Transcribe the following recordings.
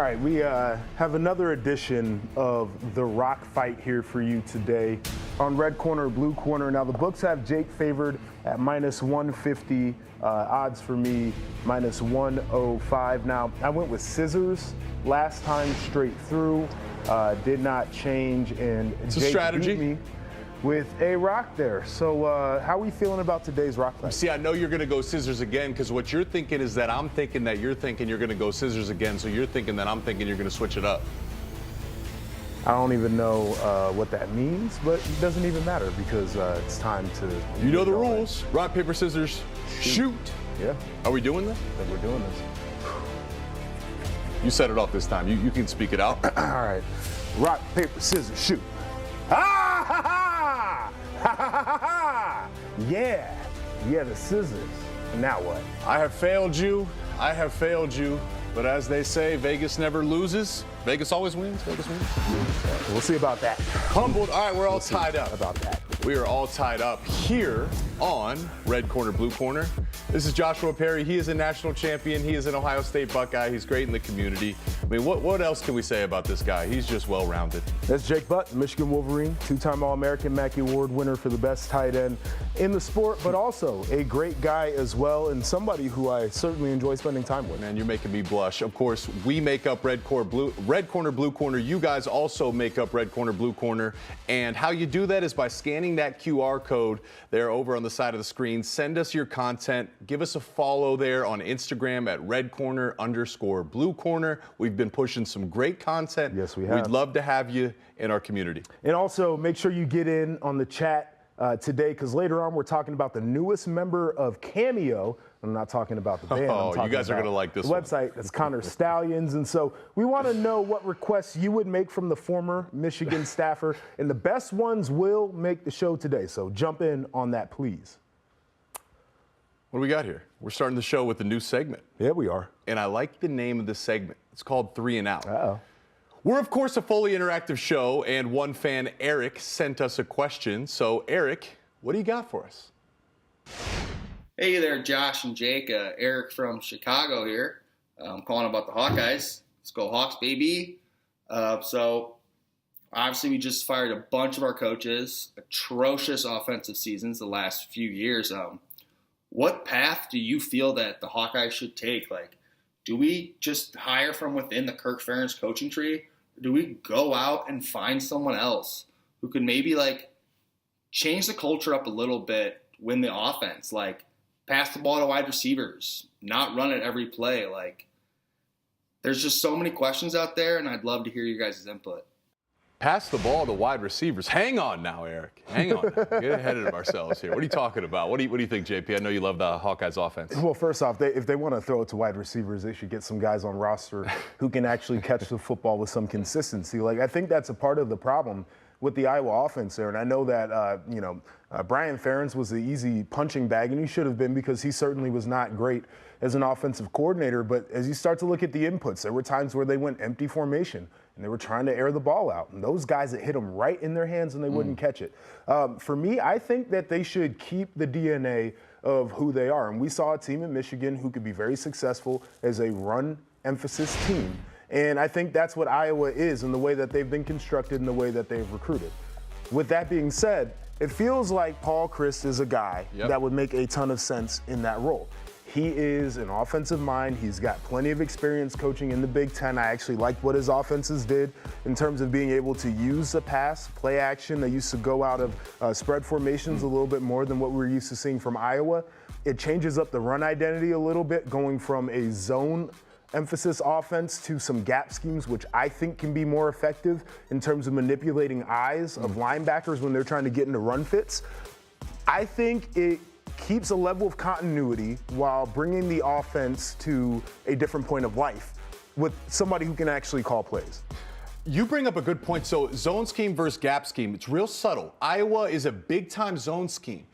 right, we have another edition of the Rock Fight here for you today on Red Corner, Blue Corner. Now, the books have Jake favored at minus 150, odds for me minus 105. Now, I went with scissors last time straight through, did not change, and it's Jake a strategy. beat me with a rock there. So how are we feeling about today's rock fight? See, I know you're going to go scissors again because what you're thinking is that I'm thinking that you're thinking you're going to go scissors again. So you're thinking that I'm thinking you're going to switch it up. I don't even know what that means, but it doesn't even matter because it's time to. You know the rules. Rock, paper, scissors, shoot. Yeah. Are we doing this? I think we're doing this. You set it off this time. You can speak it out. All right. Rock, paper, scissors, shoot. Ha ha ha! Ha ha ha ha! Yeah. Yeah, the scissors. Now what? I have failed you. I have failed you. But as they say, Vegas never loses. Vegas always wins. Vegas wins. We'll see about that. Humbled. All right, we're all tied up. About that. We are all tied up here on Red Corner, Blue Corner. This is Joshua Perry. He is a national champion. He is an Ohio State Buckeye. He's great in the community. I mean, what else can we say about this guy? He's just well-rounded. That's Jake Butt, Michigan Wolverine, two-time All-American Mackey Award winner for the best tight end in the sport, but also a great guy as well, and somebody who I certainly enjoy spending time with. Man, you're making me blush. Of course, we make up Red Corner, Blue Corner. You guys also make up Red Corner, Blue Corner. And how you do that is by scanning that QR code there over on the side of the screen. Send us your content. Give us a follow there on Instagram at @redcorner_Blue Corner. We've been pushing some great content. Yes, we have. We'd love to have you in our community. And also, make sure you get in on the chat today, because later on we're talking about the newest member of Cameo. I'm not talking about the band. Oh, you guys are going to like this one. The website, that's Connor Stallions. And so we want to know what requests you would make from the former Michigan staffer, and the best ones will make the show today. So jump in on that, please. What do we got here? We're starting the show with a new segment. Yeah, we are. And I like the name of the segment. It's called 3 and Out. Uh-oh. We're, of course, a fully interactive show, and one fan, Eric, sent us a question. So, Eric, what do you got for us? Hey there, Josh and Jake. Eric from Chicago here. I'm calling about the Hawkeyes. Let's go Hawks, baby. So, obviously, we just fired a bunch of our coaches. Atrocious offensive seasons the last few years. What path do you feel that the Hawkeyes should take? Like, do we just hire from within the Kirk Ferentz coaching tree? Or do we go out and find someone else who could maybe, like, change the culture up a little bit, win the offense? Like, pass the ball to wide receivers, not run it every play. Like, there's just so many questions out there, and I'd love to hear your guys' input. Pass the ball to wide receivers. Hang on now, Eric. Hang on. Get ahead of ourselves here. What are you talking about? What do you think, JP? I know you love the Hawkeyes offense. Well, first off, if they want to throw it to wide receivers, they should get some guys on roster who can actually catch the football with some consistency. Like, I think that's a part of the problem with the Iowa offense there. And I know that, Brian Ferentz was the easy punching bag, and he should have been, because he certainly was not great as an offensive coordinator. But as you start to look at the inputs, there were times where they went empty formation and they were trying to air the ball out. And those guys, it hit them right in their hands and they wouldn't catch it. For me, I think that they should keep the DNA of who they are. And we saw a team in Michigan who could be very successful as a run emphasis team. And I think that's what Iowa is in the way that they've been constructed and the way that they've recruited. With that being said, it feels like Paul Chryst is a guy that would make a ton of sense in that role. He is an offensive mind. He's got plenty of experience coaching in the Big Ten. I actually liked what his offenses did in terms of being able to use the pass, play action. They used to go out of spread formations a little bit more than what we were used to seeing from Iowa. It changes up the run identity a little bit, going from a zone emphasis offense to some gap schemes, which I think can be more effective in terms of manipulating eyes of linebackers when they're trying to get into run fits. I think it keeps a level of continuity while bringing the offense to a different point of life with somebody who can actually call plays. You bring up a good point. So zone scheme versus gap scheme, it's real subtle. Iowa is a big-time zone scheme.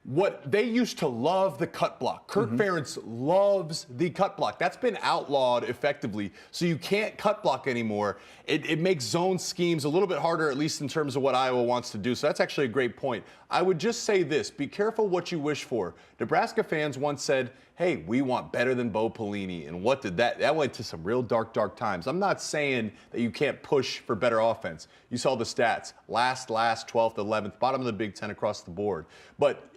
What they used to love the cut block. Kirk Ferentz loves the cut block. That's been outlawed effectively, so you can't cut block anymore. It makes zone schemes a little bit harder, at least in terms of what Iowa wants to do. So that's actually a great point. I would just say this: be careful what you wish for. Nebraska fans once said, hey, we want better than Bo Pelini. And what did that went to some real dark times. I'm not saying that you can't push for better offense. You saw the stats, last, 12th, 11th, bottom of the Big Ten across the board. But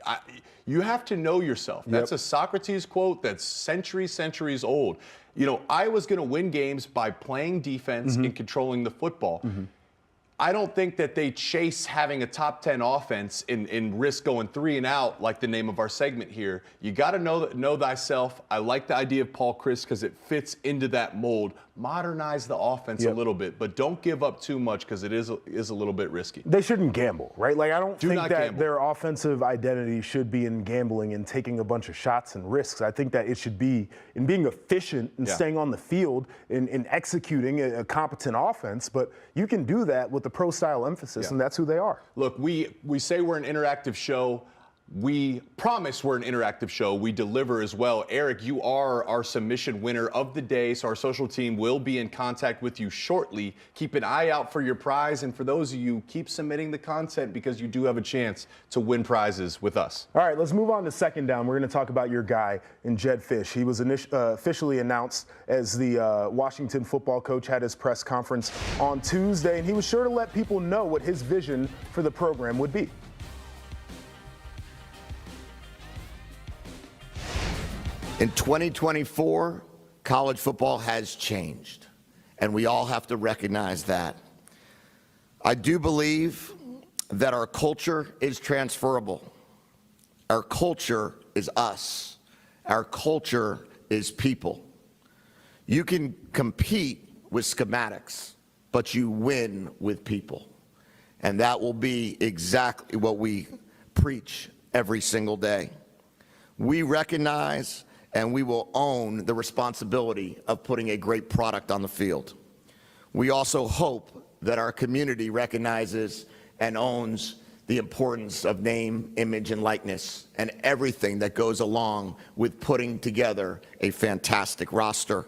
you have to know yourself. That's a Socrates quote that's centuries old. You know, Iowa's going to win games by playing defense and controlling the football. I don't think that they chase having a top 10 offense and risk going 3 and out like the name of our segment here. You got to know thyself. I like the idea of Paul Chryst because it fits into that mold. Modernize the offense a little bit, but don't give up too much because it is a little bit risky. They shouldn't gamble, right? Like, I don't think not that gamble. their offensive identity should be in gambling and taking a bunch of shots and risks. I think that it should be in being efficient and staying on the field and executing a competent offense. But you can do that with the pro-style emphasis, and that's who they are. Look, we say we're an interactive show. We promise we're an interactive show. We deliver as well. Eric, you are our submission winner of the day, so our social team will be in contact with you shortly. Keep an eye out for your prize, and for those of you, keep submitting the content because you do have a chance to win prizes with us. All right, let's move on to second down. We're going to talk about your guy in Jedd Fisch. He was officially announced as the Washington football coach, had his press conference on Tuesday, and he was sure to let people know what his vision for the program would be. In 2024, college football has changed, and we all have to recognize that. I do believe that our culture is transferable. Our culture is us. Our culture is people. You can compete with schematics, but you win with people. And that will be exactly what we preach every single day. We recognize and we will own the responsibility of putting a great product on the field. We also hope that our community recognizes and owns the importance of name, image, and likeness, and everything that goes along with putting together a fantastic roster.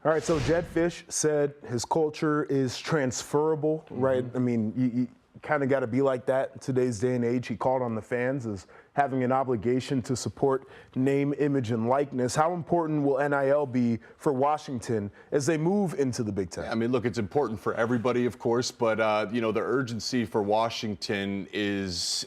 All right, so Jedd Fisch said his culture is transferable, right? I mean, you kind of got to be like that in today's day and age. He called on the fans as having an obligation to support name, image, and likeness. How important will NIL be for Washington as they move into the Big Ten? I mean, look, it's important for everybody, of course, but, you know, the urgency for Washington is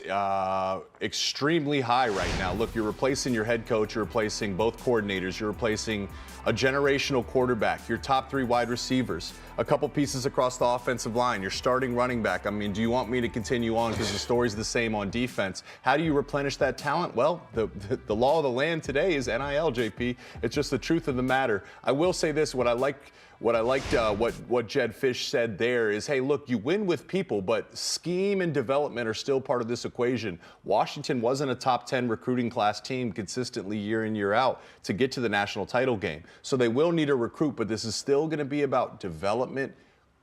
extremely high right now. Look, you're replacing your head coach, you're replacing both coordinators, you're replacing a generational quarterback, your top 3 wide receivers, a couple pieces across the offensive line, your starting running back. I mean, do you want me to continue on because the story's the same on defense? How do you replenish that talent? Well, the law of the land today is NIL, JP. It's just the truth of the matter. I will say this, what I liked what Jedd Fisch said there is, hey, look, you win with people, but scheme and development are still part of this equation. Washington wasn't a top 10 recruiting class team consistently year in, year out to get to the national title game. So they will need a recruit, but this is still going to be about development,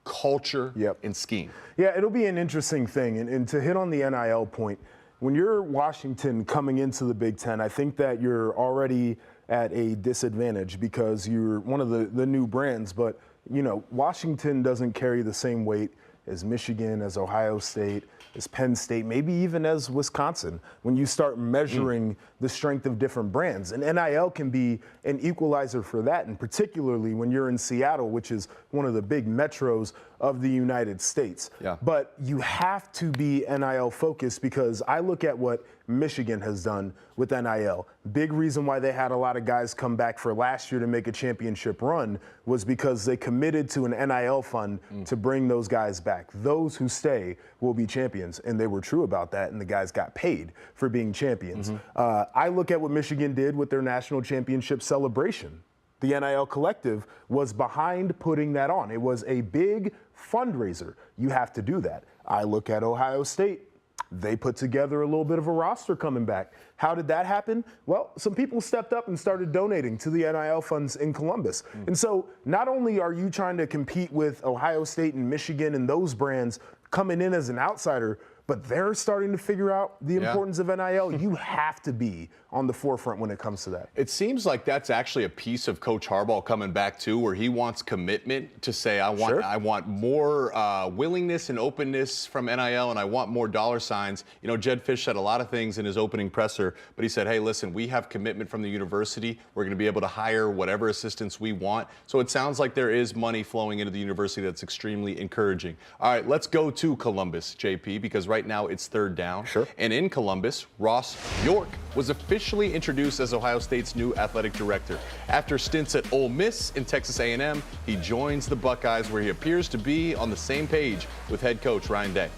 culture, and scheme. Yeah, it'll be an interesting thing. And to hit on the NIL point, when you're Washington coming into the Big Ten, I think that you're already at a disadvantage because you're one of the new brands. But, you know, Washington doesn't carry the same weight as Michigan, as Ohio State, as Penn State, maybe even as Wisconsin, when you start measuring the strength of different brands. And NIL can be an equalizer for that, and particularly when you're in Seattle, which is one of the big metros of the United States. Yeah. But you have to be NIL focused because I look at what Michigan has done with NIL. Big reason why they had a lot of guys come back for last year to make a championship run was because they committed to an NIL fund to bring those guys back. Those who stay will be champions, and they were true about that, and the guys got paid for being champions. I look at what Michigan did with their national championship celebration. The NIL Collective was behind putting that on. It was a big fundraiser. You have to do that. I look at Ohio State. They put together a little bit of a roster coming back. How did that happen? Well, some people stepped up and started donating to the NIL funds in Columbus. And so not only are you trying to compete with Ohio State and Michigan and those brands coming in as an outsider, but they're starting to figure out the importance of NIL. You have to be on the forefront when it comes to that. It seems like that's actually a piece of Coach Harbaugh coming back too, where he wants commitment to say, I want more willingness and openness from NIL, and I want more dollar signs. You know, Jedd Fisch said a lot of things in his opening presser, but he said, hey, listen, we have commitment from the university. We're going to be able to hire whatever assistants we want. So it sounds like there is money flowing into the university that's extremely encouraging. All right, let's go to Columbus, JP, because right now it's third down. Sure. And in Columbus, Ross Bjork was officially introduced as Ohio State's new athletic director. After stints at Ole Miss and Texas A&M, he joins the Buckeyes, where he appears to be on the same page with head coach Ryan Day.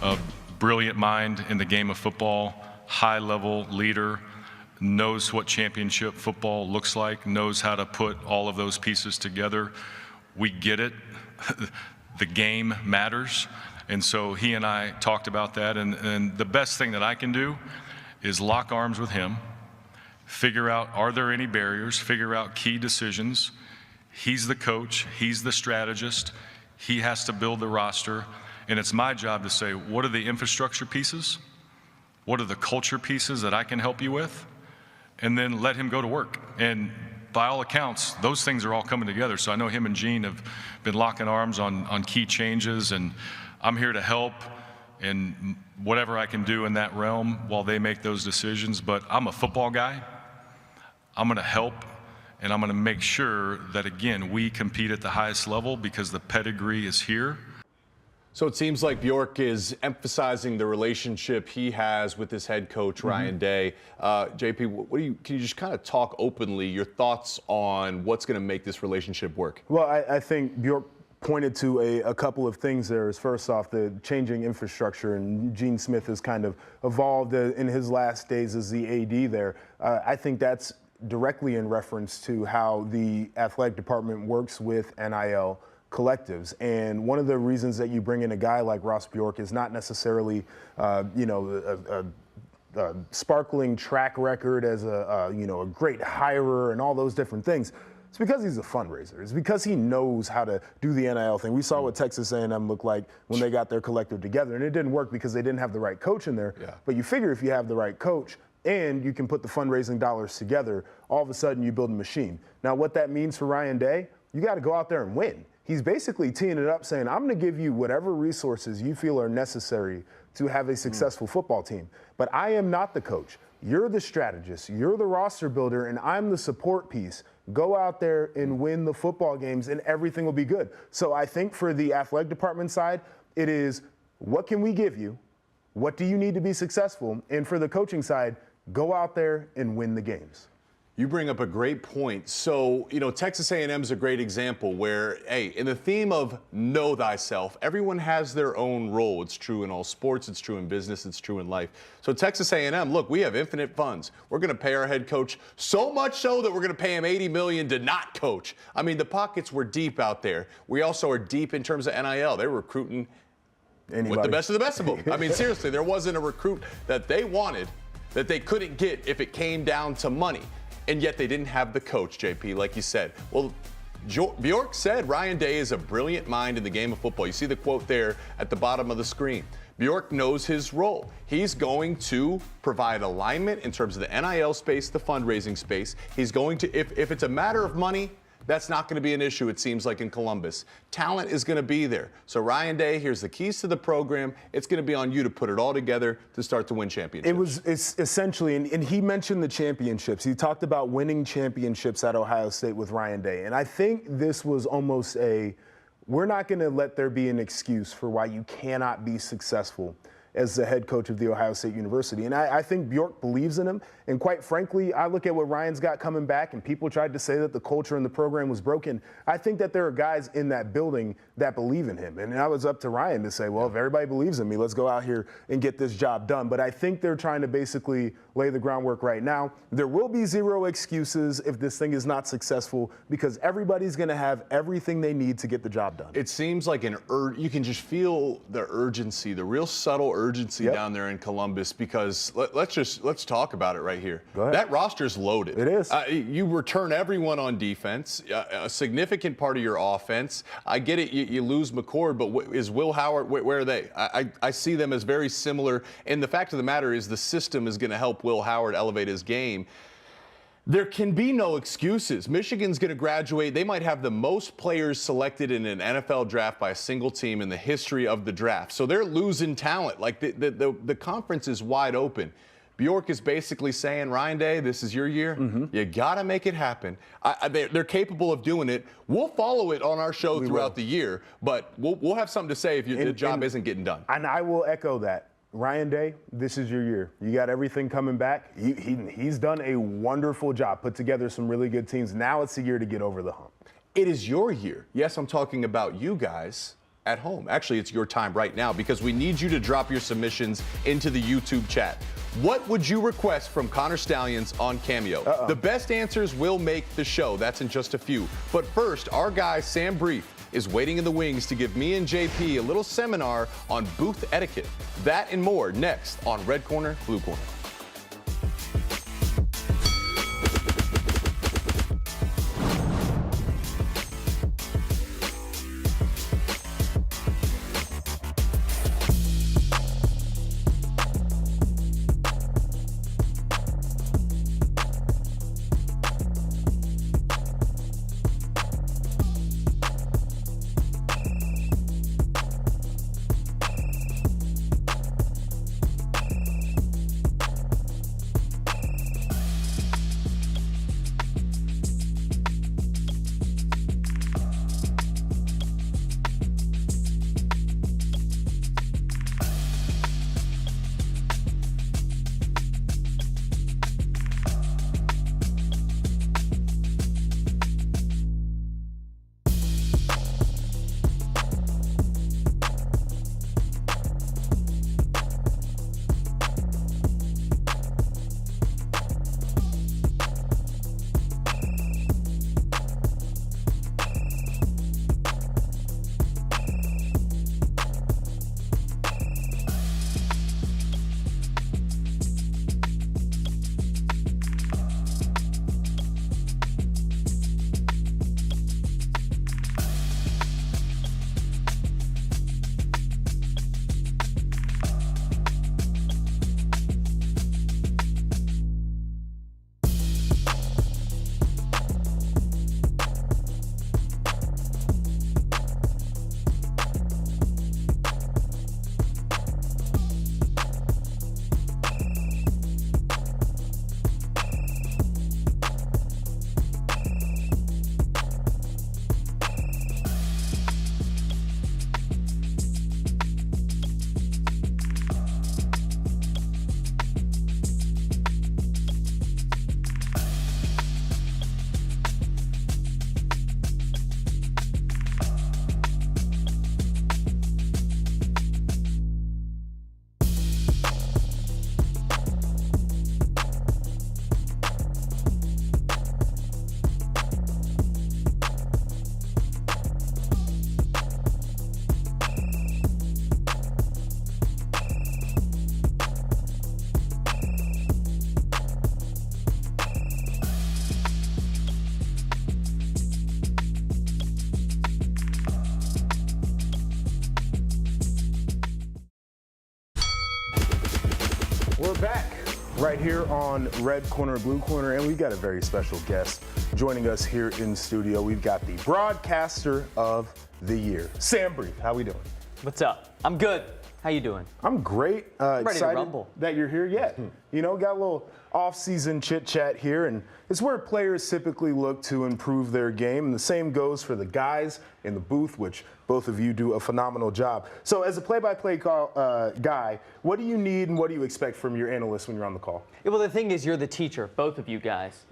A brilliant mind in the game of football, high-level leader, knows what championship football looks like, knows how to put all of those pieces together. We get it. The game matters. And so he and I talked about that. And the best thing that I can do is lock arms with him, figure out, are there any barriers, figure out key decisions. He's the coach. He's the strategist. He has to build the roster. And it's my job to say, what are the infrastructure pieces? What are the culture pieces that I can help you with? And then let him go to work. And by all accounts, those things are all coming together. So I know him and Gene have been locking arms on key changes, and I'm here to help in whatever I can do in that realm while they make those decisions. But I'm a football guy. I'm going to help, and I'm going to make sure that, again, we compete at the highest level because the pedigree is here. So it seems like Bjork is emphasizing the relationship he has with his head coach, Ryan Day. JP, can you just kind of talk openly your thoughts on what's going to make this relationship work? Well, I think Bjork pointed to a couple of things there. Is first off, the changing infrastructure, and Gene Smith has kind of evolved in his last days as the AD there. I think that's directly in reference to how the athletic department works with NIL collectives. And one of the reasons that you bring in a guy like Ross Bjork is not necessarily, a sparkling track record as a great hirer and all those different things. It's because he's a fundraiser. It's because he knows how to do the NIL thing. We saw what Texas A&M looked like when they got their collective together, and it didn't work because they didn't have the right coach in there. Yeah. But you figure if you have the right coach and you can put the fundraising dollars together, all of a sudden you build a machine. Now, what that means for Ryan Day, you got to go out there and win. He's basically teeing it up saying, I'm going to give you whatever resources you feel are necessary to have a successful football team. But I am not the coach. You're the strategist. You're the roster builder, and I'm the support piece. Go out there and win the football games, and everything will be good. So I think for the athletic department side, it is, what can we give you? What do you need to be successful? And for the coaching side, go out there and win the games. You bring up a great point. So, Texas A&M is a great example where, hey, in the theme of know thyself, everyone has their own role. It's true in all sports. It's true in business. It's true in life. So Texas A&M, look, we have infinite funds. We're going to pay our head coach so much so that we're going to pay him $80 million to not coach. I mean, the pockets were deep out there. We also are deep in terms of NIL. They're recruiting with the best of the best of them. I mean, seriously, there wasn't a recruit that they wanted that they couldn't get if it came down to money. And yet they didn't have the coach, JP, like you said. Well, Bjork said Ryan Day is a brilliant mind in the game of football. You see the quote there at the bottom of the screen. Bjork knows his role. He's going to provide alignment in terms of the NIL space, the fundraising space. He's going to, if it's a matter of money, that's not going to be an issue, it seems like, in Columbus. Talent is going to be there. So, Ryan Day, here's the keys to the program. It's going to be on you to put it all together to start to win championships. It's essentially, and he mentioned the championships. He talked about winning championships at Ohio State with Ryan Day. And I think this was almost we're not going to let there be an excuse for why you cannot be successful as the head coach of the Ohio State University. And I think Bjork believes in him. And quite frankly, I look at what Ryan's got coming back, and people tried to say that the culture in the program was broken. I think that there are guys in that building that believe in him. And I was up to Ryan to say, well, if everybody believes in me, let's go out here and get this job done. But I think they're trying to basically lay the groundwork right now. There will be zero excuses if this thing is not successful, because everybody's going to have everything they need to get the job done. It seems like you can just feel the urgency, the real subtle urgency down there in Columbus because let's talk about it right here. Go ahead. That roster's loaded. It is. You return everyone on defense, a significant part of your offense. I get it, you lose McCord, but is Will Howard, where are they? I see them as very similar, and the fact of the matter is the system is going to help Will Howard elevate his game. There can be no excuses. Michigan's going to graduate. They might have the most players selected in an NFL draft by a single team in the history of the draft. So they're losing talent. Like the conference is wide open. Bjork is basically saying, Ryan Day, this is your year. You got to make it happen. They're capable of doing it. We'll follow it on our show throughout the year, but we'll have something to say if the job isn't getting done. And I will echo that. Ryan Day, this is your year. You got everything coming back. He's done a wonderful job, put together some really good teams. Now it's the year to get over the hump. It is your year. Yes, I'm talking about you guys at home. Actually, it's your time right now because we need you to drop your submissions into the YouTube chat. What would you request from Connor Stalions on Cameo? The best answers will make the show. That's in just a few. But first, our guy, Sam Brief, is waiting in the wings to give me and JP a little seminar on booth etiquette. That and more next on Red Corner, Blue Corner. We're back right here on Red Corner, Blue Corner, and we've got a very special guest joining us here in studio. We've got the broadcaster of the year, Sam Brief. How we doing? What's up? I'm good. How you doing? I'm great. Ready to Excited rumble. that you're here yet. You know, got a little off-season chit-chat here, and it's where players typically look to improve their game. And the same goes for the guys in the booth, which both of you do a phenomenal job. So as a play-by-play guy, what do you need and what do you expect from your analysts when you're on the call? Yeah, well, the thing is, you're the teacher, both of you guys.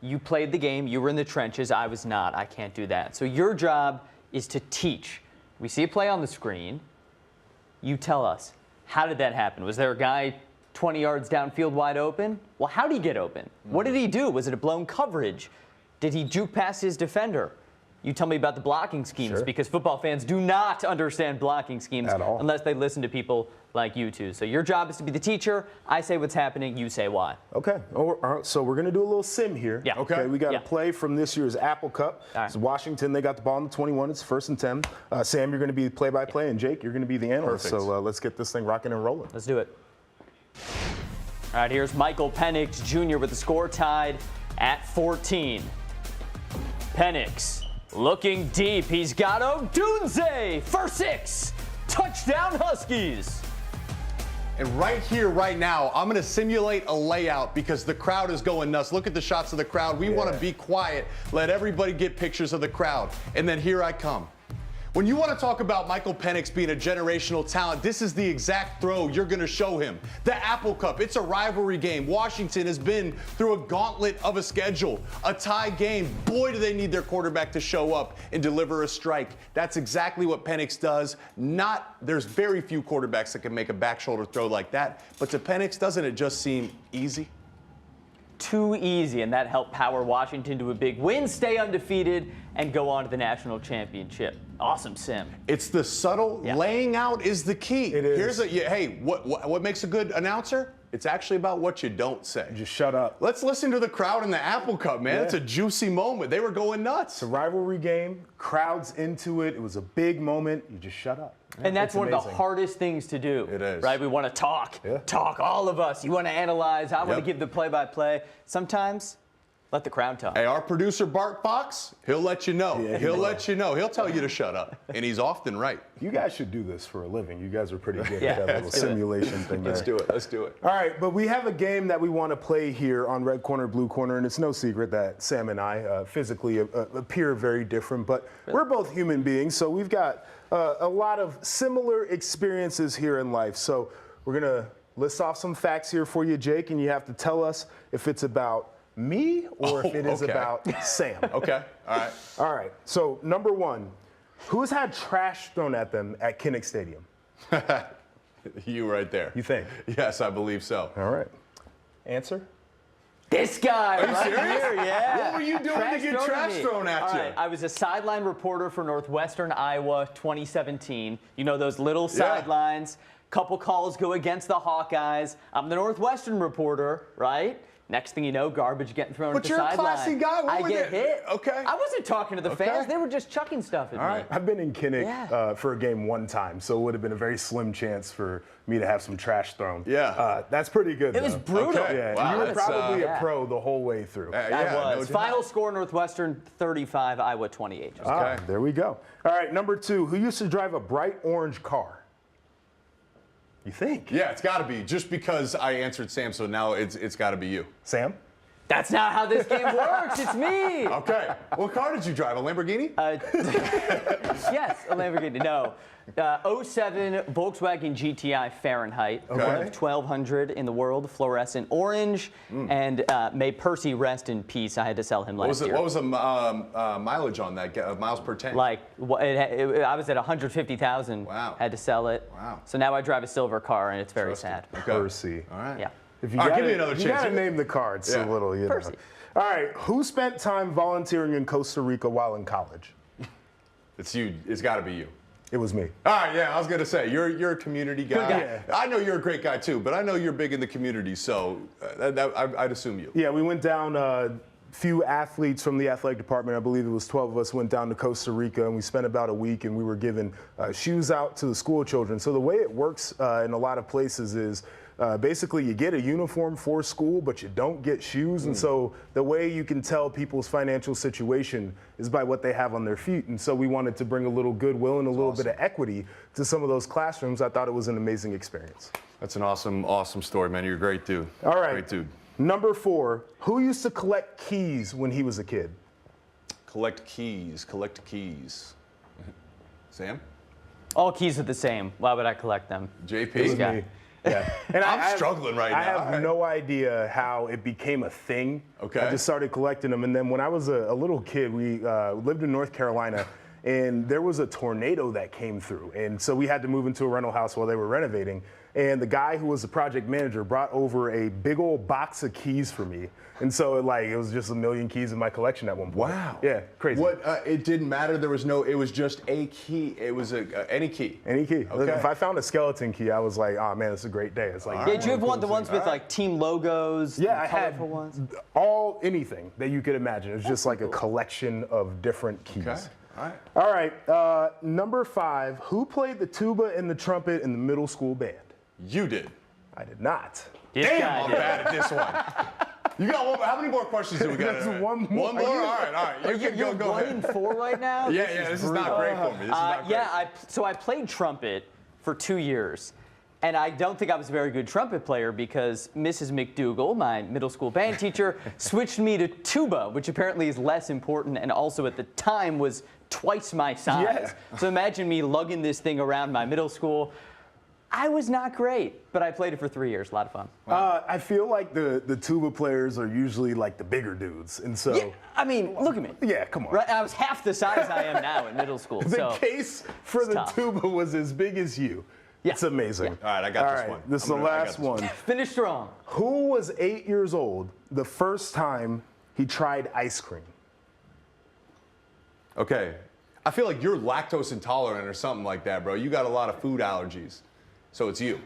You played the game. You were in the trenches. I was not. I can't do that. So your job is to teach. We see a play on the screen. You tell us, how did that happen? Was there a guy 20 yards downfield wide open? Well, how did he get open? What did he do? Was it a blown coverage? Did he juke past his defender? You tell me about the blocking schemes, Sure. because football fans do not understand blocking schemes At all. unless they listen to people like you two. So your job is to be the teacher. I say what's happening. You say why. Okay. All right. So we're going to do a little sim here. Yeah. Okay. We got Yeah. a play from this year's Apple Cup. All right. It's Washington. They got the ball in the 21. It's 1st and 10. Sam, you're going to be play-by-play, and Jake, you're going to be the analyst. Perfect. So let's get this thing rocking and rolling. Let's do it. All right, here's Michael Penix Jr. with the score tied at 14. Penix looking deep. He's got Odunze for 6. Touchdown Huskies. And right here, right now, I'm going to simulate a layout because the crowd is going nuts. Look at the shots of the crowd. We want to be quiet. Let everybody get pictures of the crowd. And then here I come. When you want to talk about Michael Penix being a generational talent, this is the exact throw you're going to show him. The Apple Cup, it's a rivalry game. Washington has been through a gauntlet of a schedule, a tie game. Boy, do they need their quarterback to show up and deliver a strike. That's exactly what Penix does. There's very few quarterbacks that can make a back shoulder throw like that. But to Penix, doesn't it just seem easy? Too easy, and that helped power Washington to a big win, stay undefeated, and go on to the national championship. Awesome sim. It's the subtle laying out is the key. It is. Hey, what makes a good announcer? It's actually about what you don't say. Just shut up. Let's listen to the crowd in the Apple Cup, man. Yeah. It's a juicy moment. They were going nuts. It's a rivalry game. Crowd's into it. It was a big moment. You just shut up. And that's It's one of the amazing. hardest things to do. It is. Right? We want to talk. Yeah. Talk, all of us. You want to analyze. I want to Yep. give the play-by-play. Sometimes, let the crowd talk. Hey, our producer Bart Fox, he'll let you know. Yeah, he'll he will. let you know. He'll tell you to shut up. And he's often right. You guys should do this for a living. You guys are pretty good Yeah, at that little let's do it. simulation thing. Let's there. do it. Let's do it. All right, but we have a game that we want to play here on Red Corner, Blue Corner, and it's no secret that Sam and I physically appear very different, but we're both human beings, so we've got a lot of similar experiences here in life. So we're going to list off some facts here for you, Jake, and you have to tell us if it's about me or if it is okay. about Sam. Okay. All right. All right, so number one, who's had trash thrown at them at Kinnick Stadium? You right there. You think? Yes, I believe so. All right. Answer? This guy you right serious? here, yeah. What were you doing to get trash me. thrown at All you? right, I was a sideline reporter for Northwestern Iowa 2017. You know those little sidelines. Couple calls go against the Hawkeyes. I'm the Northwestern reporter, right? Next thing you know, garbage getting thrown But at the you're a sideline. classy guy. What I were get they- hit. Okay. I wasn't talking to the Okay. fans. They were just chucking stuff at All me. right. I've been in Kinnick Yeah. for a game one time, so it would have been a very slim chance for me to have some trash thrown. Yeah. That's pretty good. It was though. brutal. Okay. Yeah, Wow, you were that's, probably a yeah. pro the whole way through. I no was. doubt. Final score, Northwestern 35, Iowa 28. Okay. There we go. All right, number two, who used to drive a bright orange car? You think? Yeah, it's got to be. Just because I answered Sam, so now it's got to be you. Sam? That's not how this game works. It's me. Okay. What car did you drive? A Lamborghini? Yes, a Lamborghini. No. 07 Volkswagen GTI Fahrenheit, one Okay. of 1,200 in the world, fluorescent orange, and may Percy rest in peace. I had to sell him last year. What was the mileage on that? Miles per tank? Like, I was at 150,000. Wow. Had to sell it. Wow. So now I drive a silver car, and it's very Trust sad. it. Okay. Percy. All right. Yeah. If you All right, gotta, give me another you chance. gotta name the cards a Yeah. little, you Percy. know. All right, who spent time volunteering in Costa Rica while in college? It's you. It's got to be you. It was me. All right, yeah, I was gonna say you're a community guy. guy. I know you're a great guy too, but I know you're big in the community, so I'd assume you. Yeah, we went down. Few athletes from the athletic department, I believe it was 12 of us, went down to Costa Rica, and we spent about a week, and we were giving shoes out to the school children. So the way it works in a lot of places is basically you get a uniform for school, but you don't get shoes. And so the way you can tell people's financial situation is by what they have on their feet. And so we wanted to bring a little goodwill and a little bit of equity to some of those classrooms. I thought it was an amazing experience. That's an awesome story, man. You're a great dude. All right. Great dude. Number four, who used to collect keys when he was a kid? Collect keys. Sam? All keys are the same. Why would I collect them? JP? guy. Me. Yeah. And I'm struggling right I now. have no idea how it became a thing. Okay. I just started collecting them. And then when I was a little kid, we lived in North Carolina, and there was a tornado that came through. And so we had to move into a rental house while they were renovating. and the guy who was the project manager brought over a big old box of keys for me. And so it was just a million keys in my collection at one point. Wow. Yeah, crazy. What? It didn't matter. It was just a key. It was any key. Any key. Okay. If I found a skeleton key, I was like, oh man, it's a great day. It's like, Yeah, do you have the ones with like team logos? yeah, I had colorful ones. anything that you could imagine. It was just like a collection of different keys. Okay. All right. All right, number 5. Who played the tuba and the trumpet in the middle school band? You did. I did not. This Damn, guy I'm did. bad at this one. You got one. How many more questions do we got? There's one more. One more. All right. You can You're go 1 ahead. in 4 right now. Yeah. This is not great for me. This is not great. Yeah, so I played trumpet for 2 years, and I don't think I was a very good trumpet player because Mrs. McDougal, my middle school band teacher, switched me to tuba, which apparently is less important and also at the time was twice my size. Yeah. So imagine me lugging this thing around my middle school. I was not great, but I played it for 3 years. A lot of fun. I feel like the tuba players are usually like the bigger dudes, and so Yeah, I mean, look at me. yeah, come on. Right, I was half the size I am now in middle school. The so case for the tough. tuba was as big as you. Yeah. It's amazing. All right, I got All this right, one. This is I the got last this one. one. finish strong. Who was 8 years old the first time he tried ice cream? Okay. I feel like you're lactose intolerant or something like that, bro. You got a lot of food allergies, so it's you.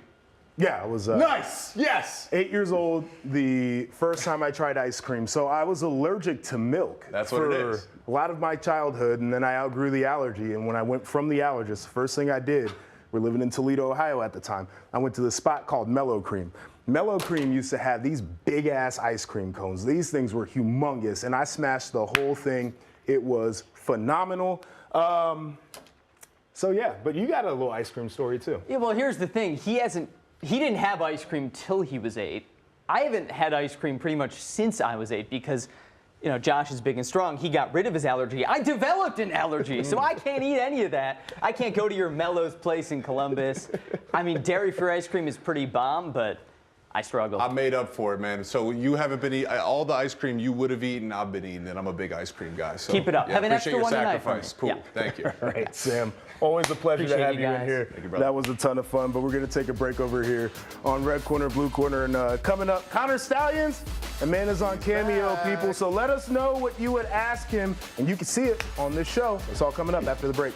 Yeah, it was Nice. Yes. 8 years old the first time I tried ice cream. So I was allergic to milk That's what for it is. a lot of my childhood, and then I outgrew the allergy. And when I went from the allergist, the first thing I did, we're living in Toledo, Ohio at the time, I went to this spot called Mellow Cream. Mellow Cream used to have these big ass ice cream cones. These things were humongous, and I smashed the whole thing. It was phenomenal. So yeah, but you got a little ice cream story too. Yeah, well, here's the thing. He didn't have ice cream till he was 8. I haven't had ice cream pretty much since I was 8 because, you know, Josh is big and strong. He got rid of his allergy. I developed an allergy, so I can't eat any of that. I can't go to your Mellows place in Columbus. I mean, dairy-free ice cream is pretty bomb, but I struggle. I made up for it, man. So you haven't been eating all the ice cream you would have eaten. I've been eating, and I'm a big ice cream guy. So Keep it up. Yeah, Have an appreciate extra your one tonight for sacrifice. me. Cool. Yeah. Thank you. All right, Sam. Always a pleasure Appreciate to have you you in guys. here. Thank you, brother. That was a ton of fun, but we're going to take a break over here on Red Corner, Blue Corner, and coming up, Connor Stallions. Amanda's on Cameo, people, so let us know what you would ask him, and you can see it on this show. It's all coming up after the break.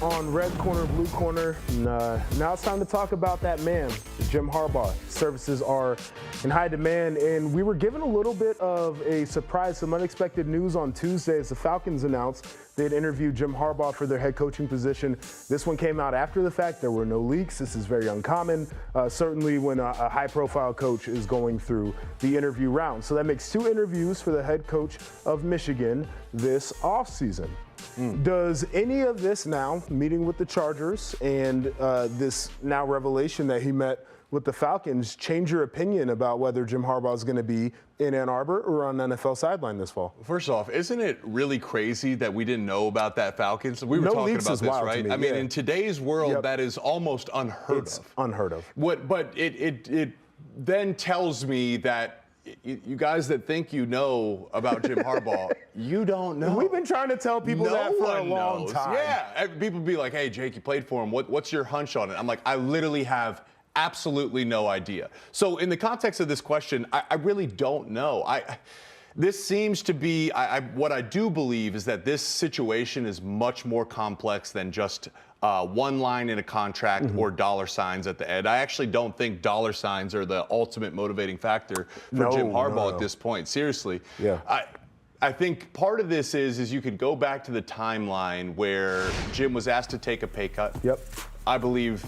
on Red Corner, Blue Corner. And, now it's time to talk about that man, Jim Harbaugh. Services are in high demand, and we were given a little bit of a surprise, some unexpected news on Tuesday as the Falcons announced they'd interviewed Jim Harbaugh for their head coaching position. This one came out after the fact. There were no leaks. This is very uncommon, certainly when a high-profile coach is going through the interview round. So that makes 2 interviews for the head coach of Michigan this offseason. Does any of this now, meeting with the Chargers and this now revelation that he met with the Falcons, change your opinion about whether Jim Harbaugh is going to be in Ann Arbor or on the NFL sideline this fall? First off, isn't it really crazy that we didn't know about that Falcons? We were No talking leaks about is this, wild to right? me, I mean, yeah. in today's world, Yep. that is almost unheard It's of. unheard of. But it then tells me that you guys that think you know about Jim Harbaugh, you don't know. We've been trying to tell people that for a long time. Yeah, people be like, "Hey, Jake, you played for him. What's your hunch on it?" I'm like, I literally have absolutely no idea. So in the context of this question, I really don't know. This seems to be, what I do believe is that this situation is much more complex than just one line in a contract or dollar signs at the end. I actually don't think dollar signs are the ultimate motivating factor for Jim Harbaugh at this point. Seriously. Yeah. I think part of this is you could go back to the timeline where Jim was asked to take a pay cut. Yep. I believe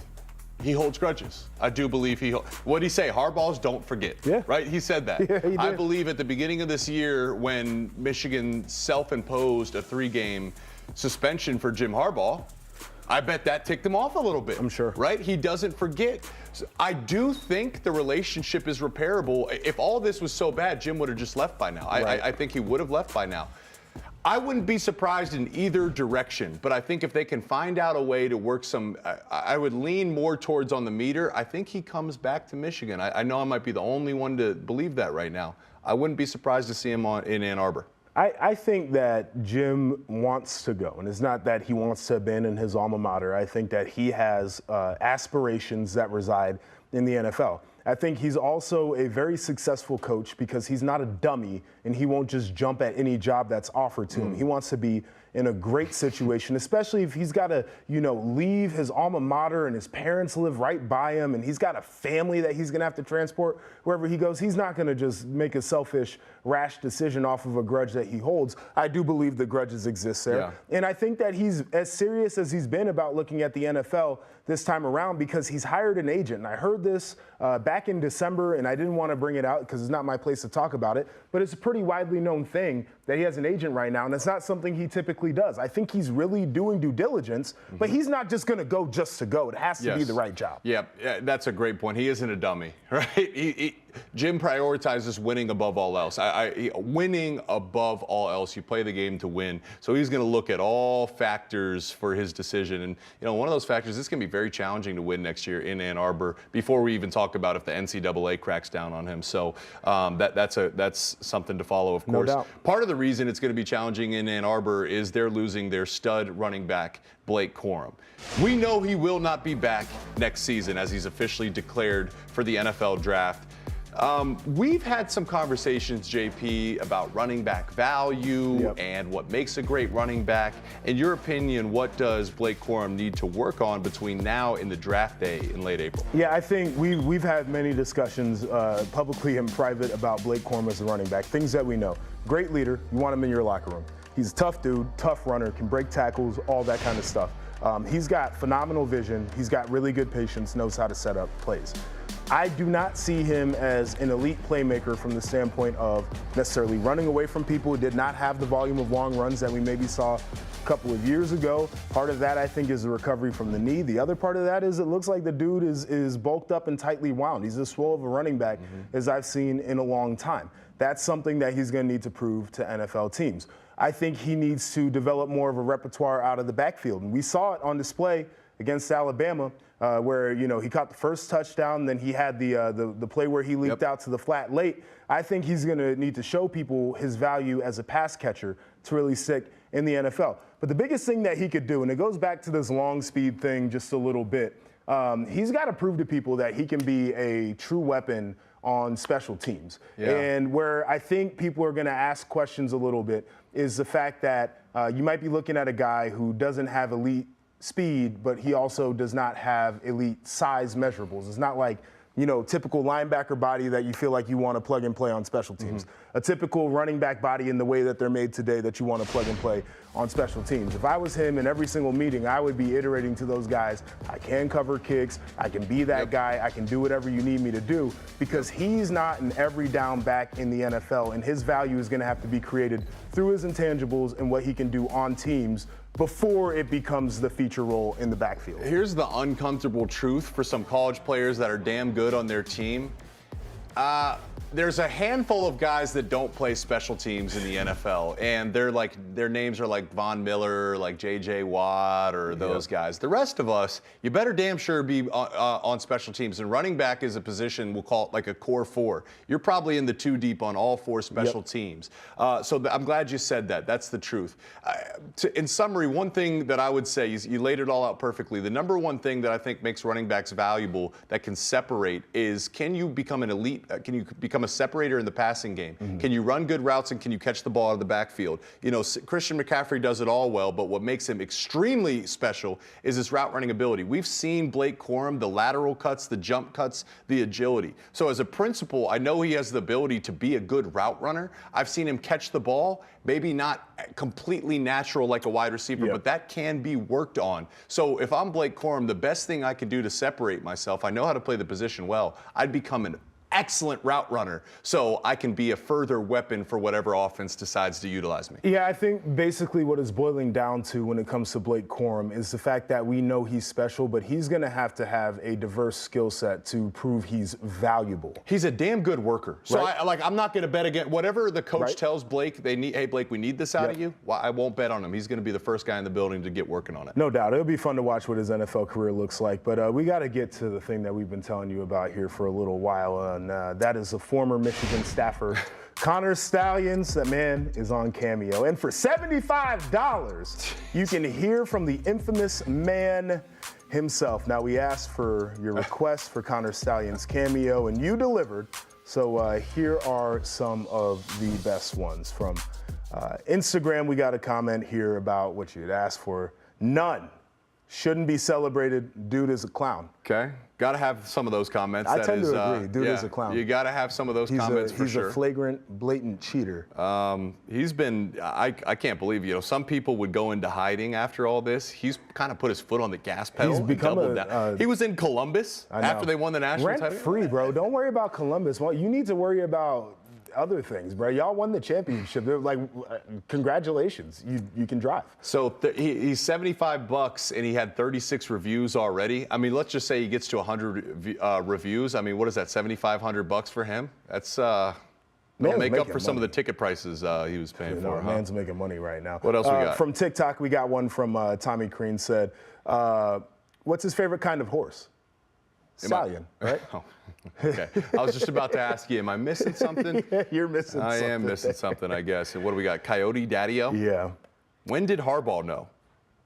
he holds grudges. I do believe what did he say? Hardballs don't forget. Yeah. Right? He said that. Yeah, he did. I believe at the beginning of this year when Michigan self-imposed a 3-game suspension for Jim Harbaugh, I bet that ticked him off a little bit. I'm sure. Right? He doesn't forget. So I do think the relationship is repairable. If all this was so bad, Jim would have just left by now. Right. I think he would have left by now. I wouldn't be surprised in either direction, but I think if they can find out a way to work I would lean more towards on the meter. I think he comes back to Michigan. I know I might be the only one to believe that right now. I wouldn't be surprised to see him in Ann Arbor. I think that Jim wants to go, and it's not that he wants to abandon his alma mater. I think that he has aspirations that reside in the NFL. I think he's also a very successful coach because he's not a dummy and he won't just jump at any job that's offered to him. He wants to be in a great situation, especially if he's got to, leave his alma mater and his parents live right by him and he's got a family that he's going to have to transport wherever he goes. He's not going to just make a selfish, rash decision off of a grudge that he holds. I do believe the grudges exist there. Yeah. And I think that he's as serious as he's been about looking at the NFL this time around because he's hired an agent. And I heard this back in December, and I didn't want to bring it out because it's not my place to talk about it, but it's a pretty widely known thing that he has an agent right now, and it's not something he typically does. I think he's really doing due diligence, but he's not just going to go just to go. It has to be the right job. Yeah, that's a great point. He isn't a dummy, right? Jim prioritizes winning above all else. Winning above all else. You play the game to win. So he's going to look at all factors for his decision. And, one of those factors, this can be very challenging to win next year in Ann Arbor before we even talk about if the NCAA cracks down on him. So that's something to follow, of course. No doubt. Part of the reason it's going to be challenging in Ann Arbor is they're losing their stud running back, Blake Corum. We know he will not be back next season as he's officially declared for the NFL draft. We've had some conversations, JP, about running back value and what makes a great running back. In your opinion, what does Blake Corum need to work on between now and the draft day in late April? Yeah, I think we've had many discussions publicly and private about Blake Corum as a running back. Things that we know. Great leader. You want him in your locker room. He's a tough dude, tough runner, can break tackles, all that kind of stuff. He's got phenomenal vision. He's got really good patience, knows how to set up plays. I do not see him as an elite playmaker from the standpoint of necessarily running away from people who did not have the volume of long runs that we maybe saw a couple of years ago. Part of that, I think, is the recovery from the knee. The other part of that is it looks like the dude is bulked up and tightly wound. He's as swole of a running back as I've seen in a long time. That's something that he's going to need to prove to NFL teams. I think he needs to develop more of a repertoire out of the backfield. And we saw it on display against Alabama, where he caught the first touchdown, then he had the play where he leaked out to the flat late. I think he's going to need to show people his value as a pass catcher to really stick in the NFL. But the biggest thing that he could do, and it goes back to this long speed thing just a little bit, he's got to prove to people that he can be a true weapon on special teams. Yeah. And where I think people are going to ask questions a little bit is the fact that you might be looking at a guy who doesn't have elite speed, but he also does not have elite size measurables. It's not like, you know, typical linebacker body that you feel like you want to plug and play on special teams. A typical running back body in the way that they're made today that you want to plug and play on special teams. If I was him in every single meeting, I would be iterating to those guys, I can cover kicks, I can be that guy, I can do whatever you need me to do, because he's not an every down back in the NFL, and his value is going to have to be created through his intangibles and what he can do on teams before it becomes the feature role in the backfield. Here's the uncomfortable truth for some college players that are damn good on their team. There's a handful of guys that don't play special teams in the NFL, and their names are like Von Miller, like J.J. Watt, or those guys. The rest of us, you better damn sure be on special teams. And running back is a position, we'll call it like a core four. You're probably in the two deep on all four special teams. I'm glad you said that. That's the truth. In summary, one thing that I would say, you laid it all out perfectly. The number one thing that I think makes running backs valuable that can separate is, can you become an elite, can you become a separator in the passing game? Can you run good routes, and can you catch the ball out of the backfield? You know, Christian McCaffrey does it all well, but what makes him extremely special is his route running ability. We've seen Blake Corum, the lateral cuts, the jump cuts, the agility. So as a principal, I know he has the ability to be a good route runner. I've seen him catch the ball, maybe not completely natural like a wide receiver, but that can be worked on. So if I'm Blake Corum, the best thing I can do to separate myself, I know how to play the position well, I'd become an excellent route runner, so I can be a further weapon for whatever offense decides to utilize me. Yeah, I think basically what it's boiling down to when it comes to Blake Corum is the fact that we know he's special, but he's going to have a diverse skill set to prove he's valuable. He's a damn good worker. So I'm not going to bet again. Whatever the coach tells Blake, hey Blake, we need this out of you. Well, I won't bet on him. He's going to be the first guy in the building to get working on it. No doubt. It'll be fun to watch what his NFL career looks like, but we got to get to the thing that we've been telling you about here for a little while. And that is a former Michigan staffer, Connor Stalions. That man is on Cameo. And for $75, you can hear from the infamous man himself. Now, we asked for your request for Connor Stalions' Cameo, and you delivered. So here are some of the best ones. From Instagram, we got a comment here about what you'd asked for. None. Shouldn't be celebrated. Dude is a clown. Okay. Got to have some of those comments. I tend to agree. Dude is a clown. You got to have some of those comments for sure. He's a flagrant, blatant cheater. He's been, I can't believe, some people would go into hiding after all this. He's kind of put his foot on the gas pedal. He's become he was in Columbus after they won the national title. Rent-free, bro. Don't worry about Columbus. Well, you need to worry about other things, bro. Y'all won the championship. They're like, congratulations. You can drive. So he's $75 and he had 36 reviews already. I mean, let's just say he gets to 100 reviews. I mean, what is that, $7,500 for him? That's make up for some of the ticket prices he was paying for. Man's making money right now. What else we got? From TikTok, we got one from Tommy Crean said, what's his favorite kind of horse? Stallion, right? Oh, okay. I was just about to ask you, am I missing something? Yeah, you're missing something. I am missing something, I guess. And what do we got? Coyote Daddy-O? Yeah. When did Harbaugh know?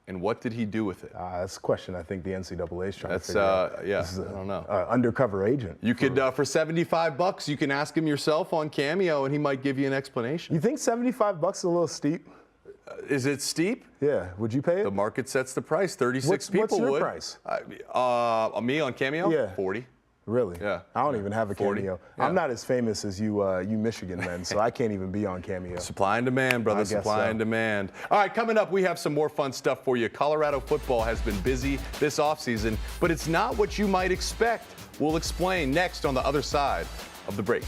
And what did he do with it? That's a question I think the NCAA is trying to figure out. Yeah, I don't know. Undercover agent. You could, for $75, you can ask him yourself on Cameo, and he might give you an explanation. You think $75 is a little steep? Is it steep? Yeah. Would you pay it? The market sets the price. 36 people would. What's your price? Me on Cameo? Yeah. 40. Really? Yeah. I don't even have a 40. Cameo. Yeah. I'm not as famous as you Michigan men, so I can't even be on Cameo. Supply and demand, brother. Supply and demand. All right, coming up, we have some more fun stuff for you. Colorado football has been busy this offseason, but it's not what you might expect. We'll explain next on the other side of the break.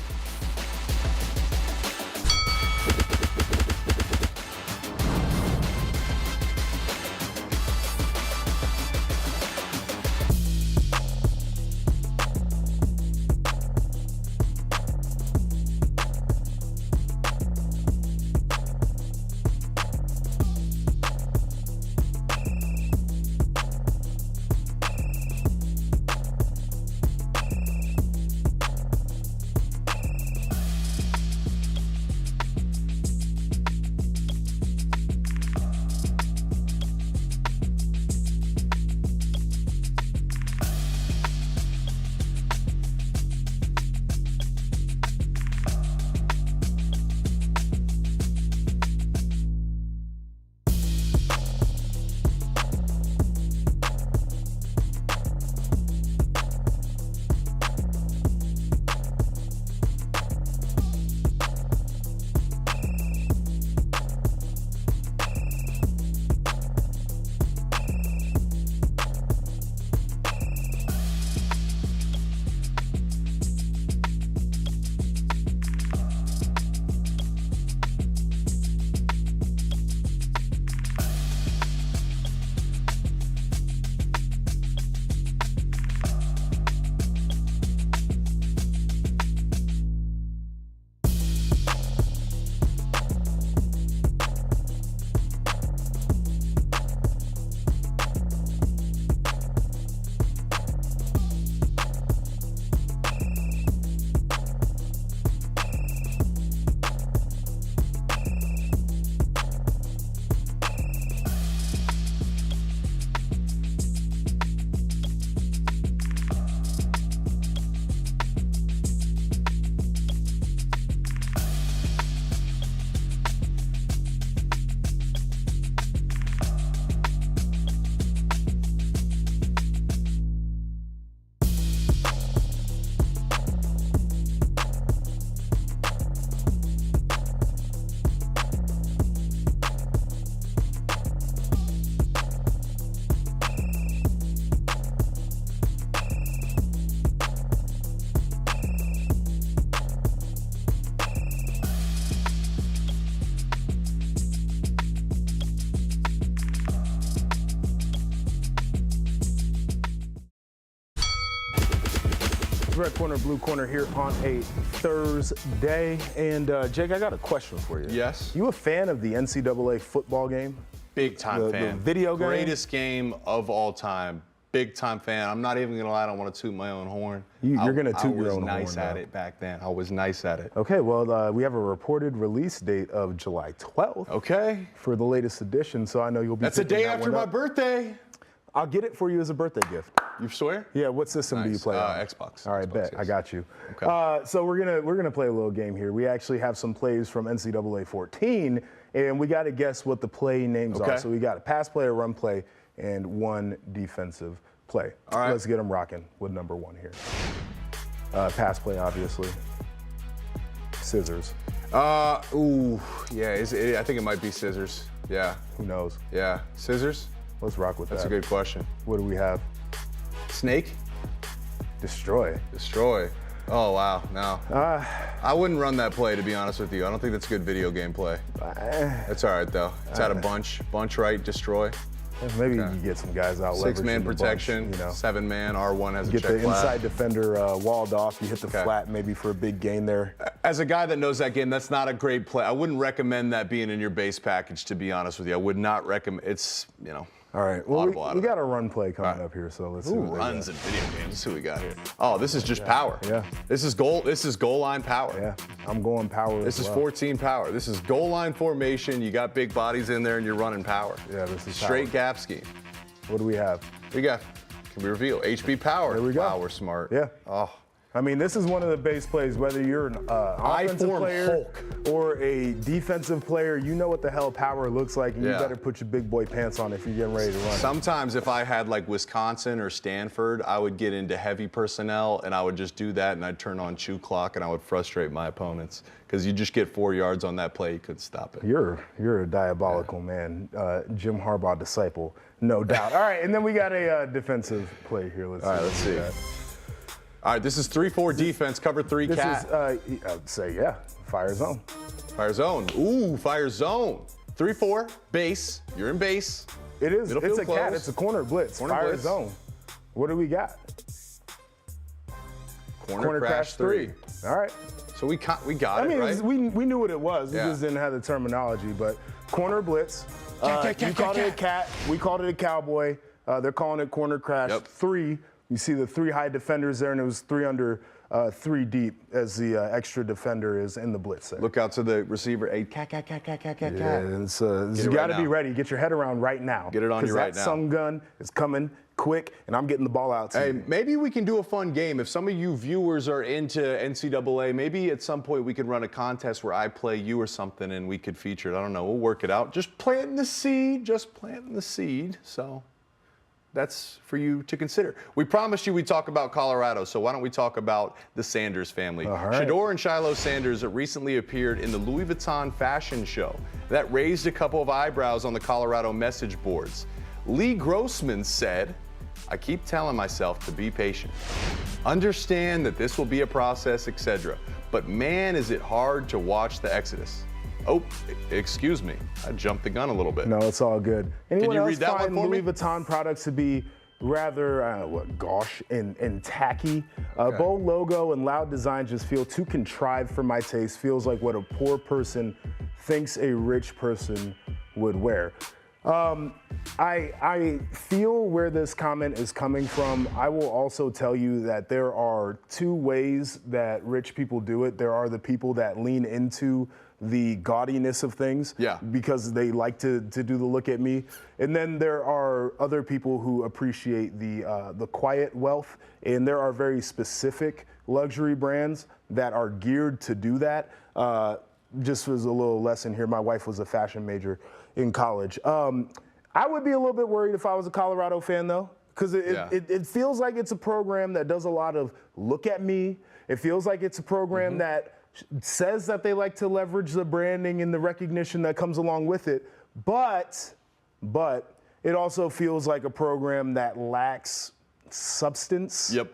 Red Corner, Blue Corner here on a Thursday. And Jake, I got a question for you. Yes? You a fan of the NCAA football game? Big time The fan. video game? Greatest game of all time. Big time fan. I'm not even gonna lie. I don't want to toot my own horn. You're gonna toot your own horn. I was nice at it back then. I was nice at it. Okay, well, we have a reported release date of July 12th Okay. for the latest edition, so I know you'll be That's a picking day that after one my up. birthday. I'll get it for you as a birthday gift. You swear? Yeah, what system do you Nice. play on? Xbox. All right, Xbox, bet. yes. I got you. Okay. So we're gonna play a little game here. We actually have some plays from NCAA 14, and we got to guess what the play names Okay. are. So we got a pass play, a run play, and one defensive play. All right. Let's get them rocking with number one here. Pass play, obviously. Scissors. Ooh, yeah. I think it might be scissors. Yeah, Who knows? yeah. Scissors? Let's rock with That's that. a good question. What do we have? Snake? Destroy. Destroy. Oh, wow. No. Uh, I wouldn't run that play, to be honest with you. I don't think that's a good video game play. That's all right, though. It's at a bunch right, destroy. Maybe you can get some guys out. 6-man leveraging the bunch, protection, you know. 7-man, R1 has a Get check the flat. inside defender walled off. You hit the Okay. flat maybe for a big gain there. As a guy that knows that game, that's not a great play. I wouldn't recommend that being in your base package, to be honest with you. I would not recommend. It's, you know. All right. Well, Audible out we of got that. a run play coming All right. up here, so let's see Ooh, what they got. runs in video games. Let's see what we got here. Oh, this is just power. Yeah. This is goal line power. Yeah, I'm going power. This as is well. 14 power. This is goal line formation. You got big bodies in there and you're running power. Yeah, this is Straight power. gap scheme. What do we have? We got, can we reveal? HB power. There we go. Wow, we're smart. Yeah. Oh, I mean, this is one of the base plays. Whether you're an offensive I-form player Hulk. or a defensive player, you know what the hell power looks like, and you Yeah. better put your big boy pants on if you're getting ready to run. sometimes if I had like Wisconsin or Stanford, I would get into heavy personnel and I would just do that and I'd turn on chew clock and I would frustrate my opponents because you just get 4 yards on that play, you couldn't stop it. You're a diabolical man, Jim Harbaugh disciple, no doubt. All right, and then we got a defensive play here. Let's All right, let's see. All right, this is 3-4 defense, cover 3 This cat. is, I'd say, yeah, fire zone. Fire zone. Ooh, fire zone. 3-4, base. You're in base. It is. Middle It's field a cat. close. It's a corner blitz. Corner fire blitz. zone. What do we got? Corner crash 3. All right. So we got I mean, it, it right? was, we knew what it was. Yeah. We just didn't have the terminology. But corner blitz. Cat, You called it a cat. We called it a cowboy. They're calling it corner crash Yep. 3. You see the 3 high defenders there, and it was 3 under, 3 deep as the extra defender is in the blitz there. Look out to the receiver. Hey, cat. Yeah, Cat. it's, it you right got to be now. ready. Get your head around right now. Get it on you 'Cause right that now. sun gun is coming quick, and I'm getting the ball out to Hey, you. maybe we can do a fun game. If some of you viewers are into NCAA, maybe at some point we could run a contest where I play you or something and we could feature it. I don't know. We'll work it out. Just planting the seed. So that's for you to consider. We promised you we'd talk about Colorado, so why don't we talk about the Sanders family? All right. Shedeur and Shiloh Sanders recently appeared in the Louis Vuitton fashion show. That raised a couple of eyebrows on the Colorado message boards. Lee Grossman said, I keep telling myself to be patient. Understand that this will be a process, etc. But man, is it hard to watch the exodus. Oh, excuse me. I jumped the gun a little bit. No, it's all good. Anyone you else read that one find for Louis me? Vuitton products to be rather gauche and tacky? Bold logo and loud design just feel too contrived for my taste. Feels like what a poor person thinks a rich person would wear. I feel where this comment is coming from. I will also tell you that there are 2 ways that rich people do it. There are the people that lean into the gaudiness of things Yeah. because they like to do the look at me. And then there are other people who appreciate the quiet wealth. And there are very specific luxury brands that are geared to do that. Just as a little lesson here, my wife was a fashion major in college. I would be a little bit worried if I was a Colorado fan, though, because it feels like it's a program that does a lot of look at me. It feels like it's a program that says that they like to leverage the branding and the recognition that comes along with it. But it also feels like a program that lacks substance Yep.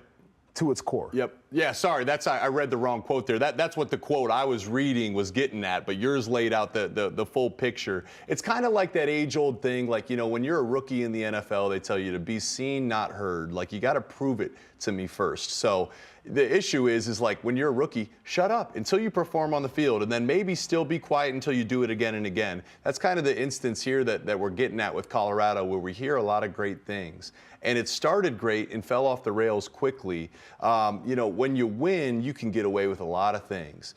to its core. Yep. Yeah, sorry, I read the wrong quote there. That's what the quote I was reading was getting at, but yours laid out the full picture. It's kind of like that age-old thing, like, you know, when you're a rookie in the NFL, they tell you to be seen, not heard. Like, you got to prove it to me first. So the issue is like when you're a rookie, shut up until you perform on the field, and then maybe still be quiet until you do it again and again. That's kind of the instance here that we're getting at with Colorado, where we hear a lot of great things. And it started great and fell off the rails quickly. You know, when you win, you can get away with a lot of things.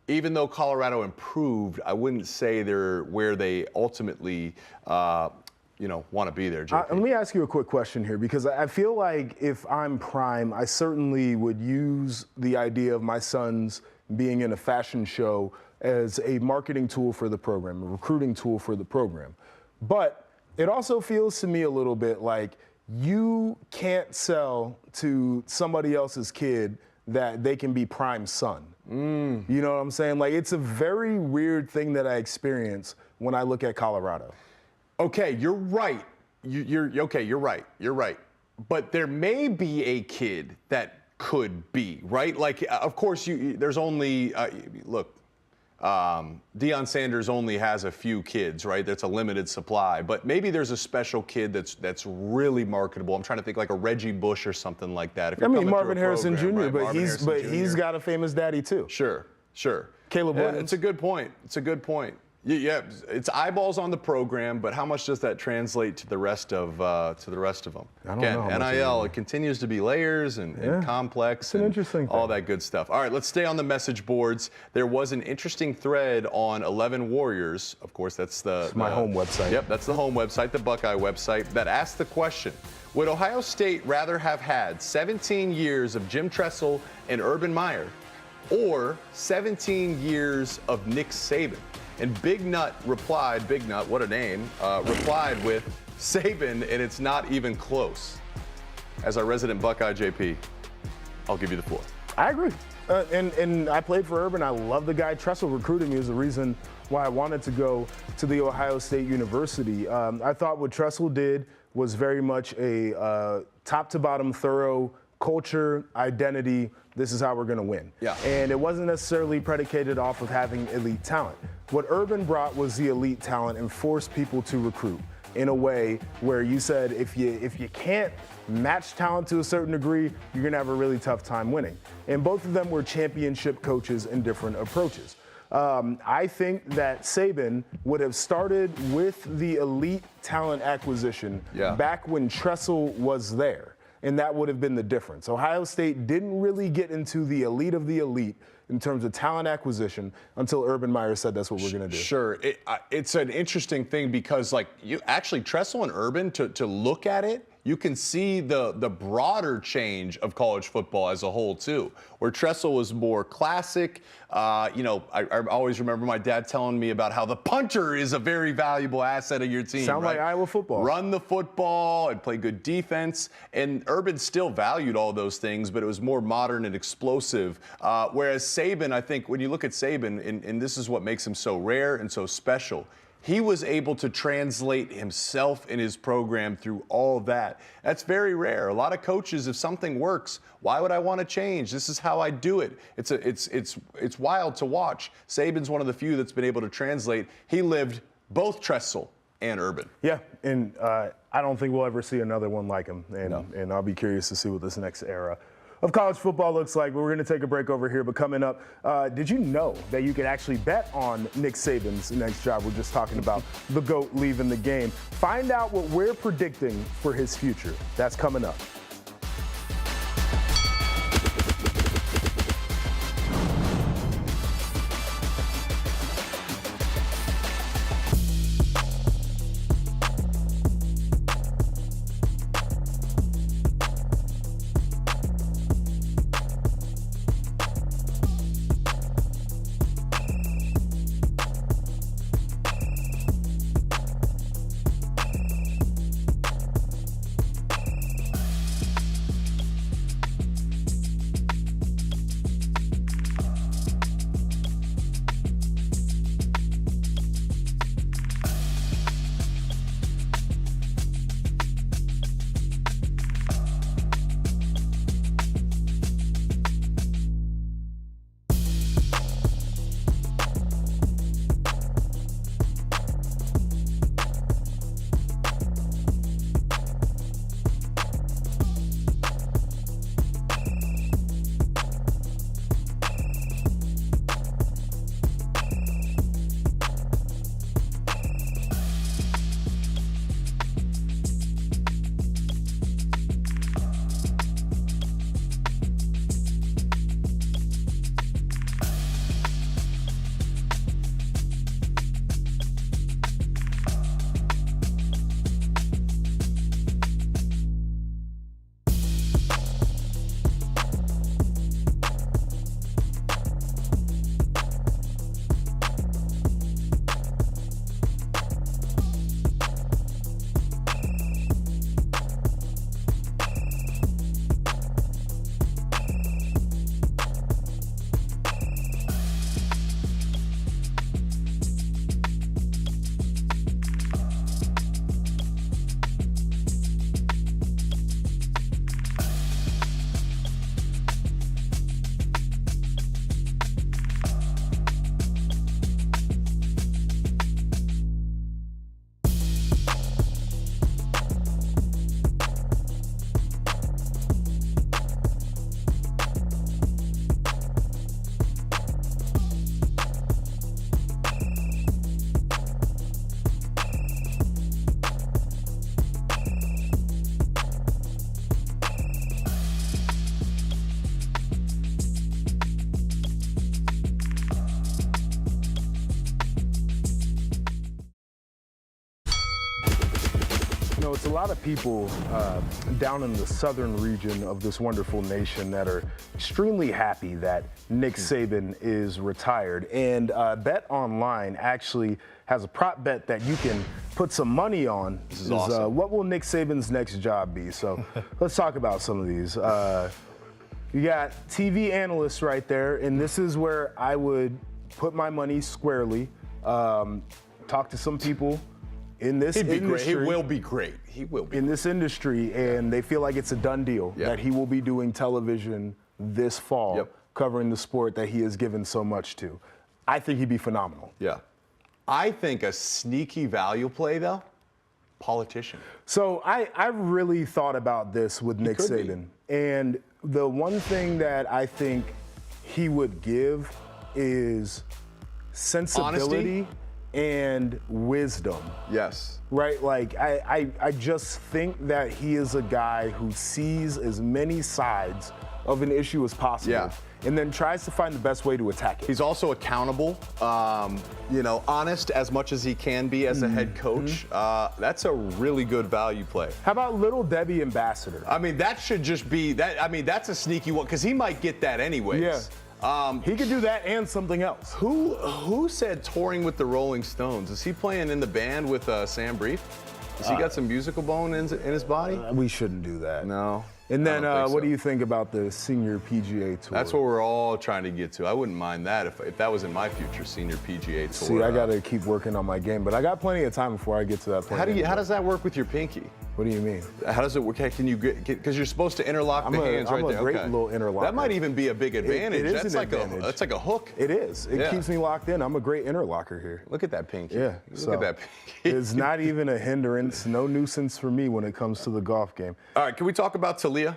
Even though Colorado improved, I wouldn't say they're where they ultimately, you know, want to be there, JP. Let me ask you a quick question here, because I feel like if I'm Prime, I certainly would use the idea of my sons being in a fashion show as a marketing tool for the program, a recruiting tool for the program. But it also feels to me a little bit like you can't sell to somebody else's kid that they can be Prime's son. You know what I'm saying? Like, it's a very weird thing that I experience when I look at Colorado. Okay, you're right. You're right. You're right. But there may be a kid that could be, right? Like, of course, there's only, look, Deion Sanders only has a few kids, right? That's a limited supply. But maybe there's a special kid that's really marketable. I'm trying to think like a Reggie Bush or something like that. If you're coming Marvin through a Harrison program, Jr., right? but he's got a famous daddy too. Sure. Caleb Williams. It's a good point. Yeah, it's eyeballs on the program, but how much does that translate to the rest of them? I don't know how much NIL, it continues to be layers and complex. It's an interesting all thing. that good stuff. All right, let's stay on the message boards. There was an interesting thread on 11 Warriors. Of course, that's my home website. Yep, that's the home website, the Buckeye website, that asked the question: would Ohio State rather have had 17 years of Jim Tressel and Urban Meyer, or 17 years of Nick Saban? And Big Nut replied, Big Nut, what a name, replied with Saban, and it's not even close. As our resident Buckeye, JP, I'll give you the floor. I agree. And I played for Urban. I love the guy. Tressel recruited me is the reason why I wanted to go to the Ohio State University. I thought what Tressel did was very much a top to bottom thorough culture, identity. This is how we're going to win. Yeah. And it wasn't necessarily predicated off of having elite talent. What Urban brought was the elite talent and forced people to recruit in a way where you said if you can't match talent to a certain degree, you're going to have a really tough time winning. And both of them were championship coaches in different approaches. I think that Saban would have started with the elite talent acquisition back when Tressel was there. And that would have been the difference. Ohio State didn't really get into the elite of the elite in terms of talent acquisition until Urban Meyer said that's what we're going to do. Sure. It's an interesting thing because, like, you actually, Tressel and Urban, to look at it, you can see the broader change of college football as a whole, too, where Tressel was more classic. You know, I always remember my dad telling me about how the punter is a very valuable asset of your team. Sound right? like Iowa football. Run the football and play good defense. And Urban still valued all those things, but it was more modern and explosive. Whereas Saban, I think, when you look at Saban, and this is what makes him so rare and so special, he was able to translate himself in his program through all that. That's very rare. A lot of coaches, if something works, why would I want to change? This is how I do it. It's wild to watch. Saban's one of the few that's been able to translate. He lived both Tressel and Urban. Yeah, and I don't think we'll ever see another one like him. And I'll be curious to see what this next era of college football looks like. But we're going to take a break over here. But coming up, did you know that you could actually bet on Nick Saban's next job? We're just talking about the GOAT leaving the game. Find out what we're predicting for his future. That's coming up. it's a lot of people down in the southern region of this wonderful nation that are extremely happy that Nick Saban is retired. And Bet Online actually has a prop bet that you can put some money on. This is awesome. What will Nick Saban's next job be? So let's talk about some of these. You got TV analysts right there, and this is where I would put my money squarely. Talk to some people in this He'd be industry. great. He will be great. He will be. In this industry, and they feel like it's a done deal that he will be doing television this fall, covering the sport that he has given so much to. I think he'd be phenomenal. Yeah. I think a sneaky value play, though, politician. So I really thought about this with Nick could be. Saban. And the one thing that I think he would give is sensibility and wisdom. Yes. Right? Like, I just think that he is a guy who sees as many sides of an issue as possible and then tries to find the best way to attack it. He's also accountable, honest as much as he can be as a head coach. That's a really good value play. How about Little Debbie ambassador? I mean, that should just be that. I mean, that's a sneaky one because he might get that anyways. Yeah. He could do that and something else. Who said touring with the Rolling Stones? Is he playing in the band with Sam Brief? Has he got some musical bone in his body? We shouldn't do that. No. And then I don't think what so. do you think about the senior PGA Tour? That's what we're all trying to get to. I wouldn't mind that if that was in my future, senior PGA Tour. See, I got to keep working on my game, but I got plenty of time before I get to that point. How does that work with your pinky? What do you mean? How does it work? Can you get, because you're supposed to interlock the hands right there. I'm a great little interlocker. That might even be a big advantage. It is That's an like advantage. that's like a hook. It is. It keeps me locked in. I'm a great interlocker here. Look at that pinky. Yeah. Look at that pinky. It's not even a hindrance, no nuisance for me when it comes to the golf game. All right, can we talk about Talia?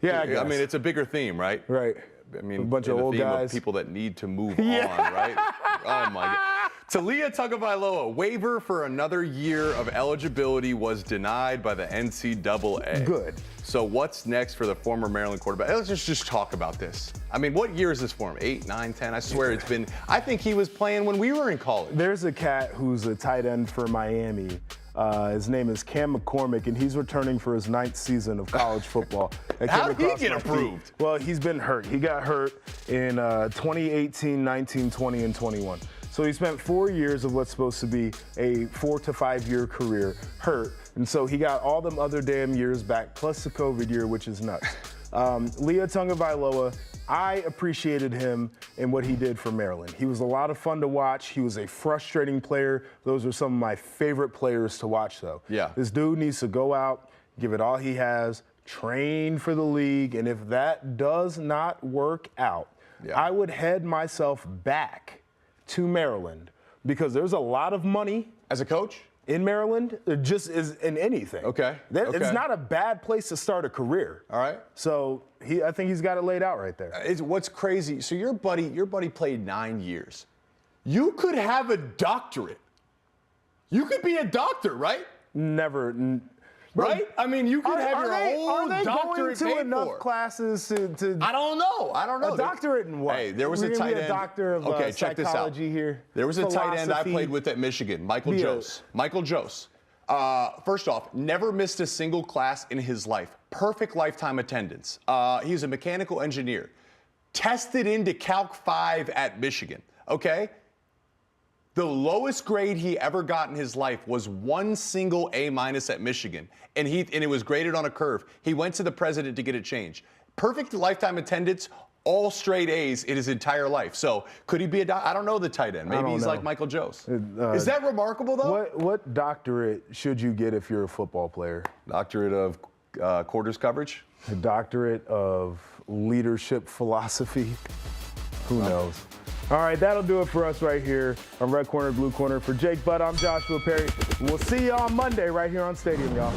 Yeah, I guess. I mean, it's a bigger theme, right? Right. I mean, A bunch in of the old theme guys. Of people that need to move on, right? Oh my God. Talia Tagovailoa, waiver for another year of eligibility was denied by the NCAA. Good. So what's next for the former Maryland quarterback? Let's just talk about this. I mean, what year is this for him? 8, 9, 10? I swear it's been. I think he was playing when we were in college. There's a cat who's a tight end for Miami. His name is Cam McCormick, and he's returning for his 9th season of college football. How did he get approved? Well, he's been hurt. He got hurt in 2018, 19, 20, and 21. So he spent 4 years of what's supposed to be a 4 to 5 year career hurt. And so he got all them other damn years back, plus the COVID year, which is nuts. Lia Tagovailoa, I appreciated him and what he did for Maryland. He was a lot of fun to watch. He was a frustrating player. Those are some of my favorite players to watch, though. Yeah. This dude needs to go out, give it all he has, train for the league, and if that does not work out, I would head myself back to Maryland because there's a lot of money. As a coach? In Maryland, just is in anything. Okay. It's not a bad place to start a career. All right. So I think he's got it laid out right there. What's crazy? So your buddy played 9 years. You could have a doctorate. You could be a doctor, right? Never. Right? I mean, you could have your own Are they going doctorate to paid enough for. classes to I don't know. a doctorate in what? Hey, there was We're a gonna tight be end. a doctor of Okay, check this out. psychology here. There was a tight end I philosophy. played with at Michigan, Michael Yeah. Jose. Michael Jose. First off, never missed a single class in his life. Perfect lifetime attendance. He's a mechanical engineer. Tested into Calc 5 at Michigan. Okay? The lowest grade he ever got in his life was one single A- at Michigan, and it was graded on a curve. He went to the president to get it changed. Perfect lifetime attendance, all straight A's in his entire life. So could he be I don't know the tight end. Maybe don't he's know. like Michael Jose. Is that remarkable though? What doctorate should you get if you're a football player? Doctorate of quarters coverage. A doctorate of leadership philosophy? Who knows? All right, that'll do it for us right here on Red Corner, Blue Corner. For Jake Butt, I'm Joshua Perry. We'll see you on Monday right here on Stadium, y'all.